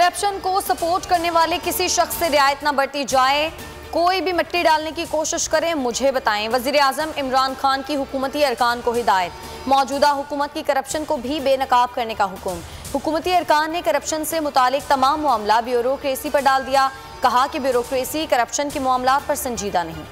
Corruption को support करने वाले किसी शख्स से रियायत न बरती जाए। कोई भी मिट्टी डालने की कोशिश करे मुझे बताएं। वजीर आजम इमरान खान की हुकूमती अरकान को हिदायत। मौजूदा हुकूमत की करप्शन को भी बेनकाब करने का हुक्म। हुकूमती अरकान ने करप्शन से मुतालिक तमाम मामला ब्यूरोक्रेसी पर डाल दिया। कहा कि ब्यूरोक्रेसी करप्शन के मामला पर संजीदा नहीं।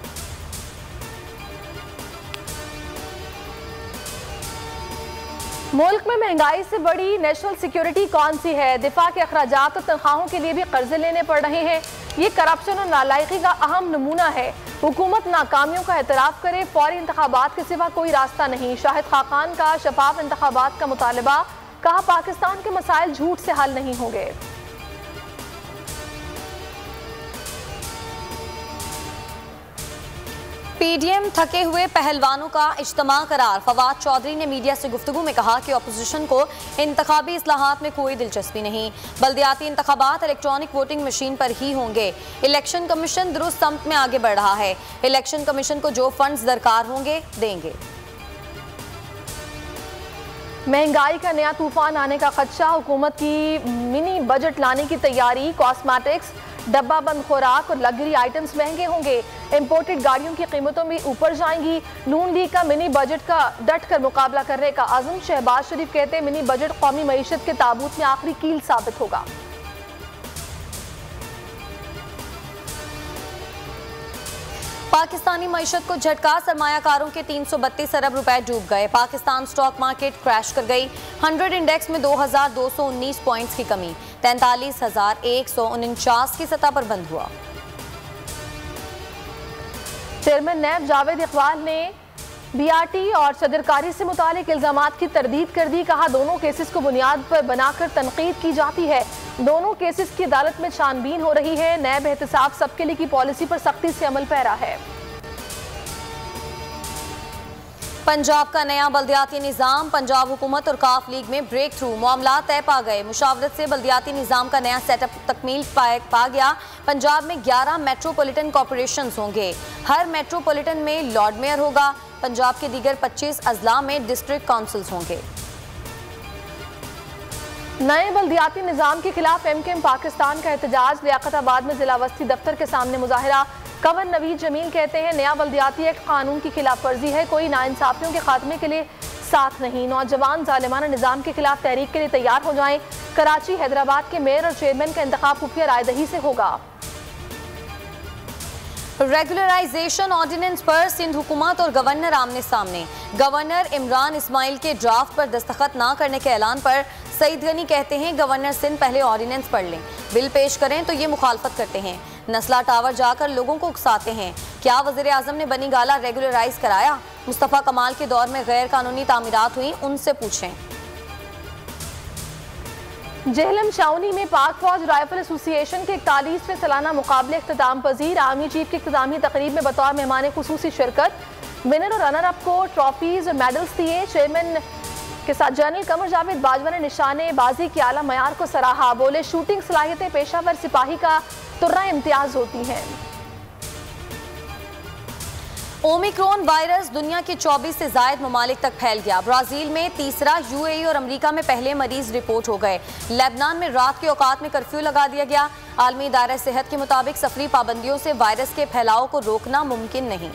मुल्क में महंगाई से बड़ी नेशनल सिक्योरिटी कौन सी है? दिफा के अखराजात और तनख्वाहों के लिए भी कर्जे लेने पड़ रहे हैं। ये करप्शन और नालायकी का अहम नमूना है। हुकूमत नाकामियों का एतराफ़ करे, फौरी इंतखाबात के सिवा कोई रास्ता नहीं। शाहिद खाकान का शफाफ इंतखाबात का मुतालबा। कहा पाकिस्तान के मसाइल झूठ से हल नहीं होंगे। पीडीएम थके हुए पहलवानों का इज्तिमा करार। फवाद चौधरी ने मीडिया से गुफ्तगू में कहा कि अपोजिशन को इंतखाबी इस्लाहात में कोई दिलचस्पी नहीं। बल्दियाती इंतखाबात इलेक्ट्रॉनिक वोटिंग मशीन पर ही होंगे। इलेक्शन कमीशन दुरुस्त सम्त में आगे बढ़ रहा है। इलेक्शन कमीशन को जो फंड्स दरकार होंगे देंगे। महंगाई का नया तूफान आने का खदशा। हुकूमत की मिनी बजट लाने की तैयारी। कॉस्मेटिक्स, डब्बा बंद खुराक और लग्जरी आइटम्स महंगे होंगे। इंपोर्टेड गाड़ियों की कीमतों में ऊपर जाएंगी। नून लीग का मिनी बजट का डट कर मुकाबला करने का आज़म। शहबाज शरीफ कहते हैं मिनी बजट कौमी मईशत के ताबूत में आखिरी कील साबित होगा। पाकिस्तानी मईशत को झटका। सरमायाकारों के 332 अरब रुपए डूब गए। पाकिस्तान स्टॉक मार्केट क्रैश कर गई। 100 इंडेक्स में 2219 पॉइंट्स की कमी। 43,149 की सतह पर बंद हुआ। चेयरमैन नैब जावेद इकबाल ने बीआरटी और सदरकारी से मुतालिक इल्जामात की तरदीद कर दी। कहा दोनों केसेस को बुनियाद पर बनाकर तनकीद की जाती है। दोनों केसेस की अदालत में छानबीन हो रही है। नैब एहतिसाब सबके लिए की पॉलिसी पर सख्ती से अमल पैरा है। पंजाब का नया बल्दियाती निज़ाम। पंजाब हुकूमत और काफ लीग में ब्रेक थ्रू। मामला तय पा गए। मुशावरत से बल्दियाती निज़ाम का नया सेटअप तकमील पा गया। पंजाब में 11 मेट्रोपॉलिटन कॉरपोरेशन होंगे। हर मेट्रोपॉलिटन में लॉर्ड मेयर होगा। पंजाब के दीगर 25 अजला में डिस्ट्रिक्ट काउंसिल्स होंगे। नए बल्दियाती निज़ाम के खिलाफ एमकेएम पाकिस्तान का एहतजाज। लियाकताबाद में जिला वस्ती दफ्तर के सामने मुजाहिरा। गवर्नर नवीद जमील कहते हैं नया बल्दियाती एक्ट कानून की खिलाफ वर्जी है। कोई नाइंसाफियों के खात्मे के लिए साथ नहीं। नौजवान जालिमाना निज़ाम के खिलाफ तहरीक के लिए तैयार हो जाएं। कराची हैदराबाद के मेयर और चेयरमैन का इंतखाब खुफिया रायदही से होगा। रेगुलराइजेशन ऑर्डिनेंस पर सिंध हुकूमत और गवर्नर आमने सामने। गवर्नर इमरान इस्माइल के ड्राफ्ट पर दस्तखत न करने के ऐलान पर सईद गनी कहते हैं गवर्नर सिंध पहले ऑर्डिनेंस पढ़ लें, बिल पेश करें तो ये मुखालफत करते हैं। नस्ला टावर जाकर लोगों को उकसाते हैं। क्या वज़ीर आज़म ने बनी गाला रेगुलराइज कराया? मुस्तफ़ा कमाल के दौर में गैर कानूनी तामीरात हुई, उनसे पूछें। जेहलम शाउनी में पाक फौज राइफल एसोसिएशन के 41वें सालाना मुकाबले इख्तिताम पजीर। आर्मी चीफ की इख्तितामी तकरीब में बतौर मेहमान खुसूसी शिरकत। विनर और रनर अप को ट्रॉफीज और मेडल्स दिए। चेयरमैन के साथ जनरल कमर जावेद बाजवा ने निशाने बाजी के आला मयार को सराहा। बोले शूटिंग सलाहियतें पेशावर सिपाही का तुर्रा इम्तियाज होती हैं। ओमिक्रॉन वायरस दुनिया के 24 से जायद ममालिक तक फैल गया। ब्राजील में तीसरा, यूएई और अमेरिका में पहले मरीज रिपोर्ट हो गए। लेबनान में रात के औकात में कर्फ्यू लगा दिया गया। आलमी इदारा सेहत के मुताबिक सफरी पाबंदियों से वायरस के फैलाव को रोकना मुमकिन नहीं।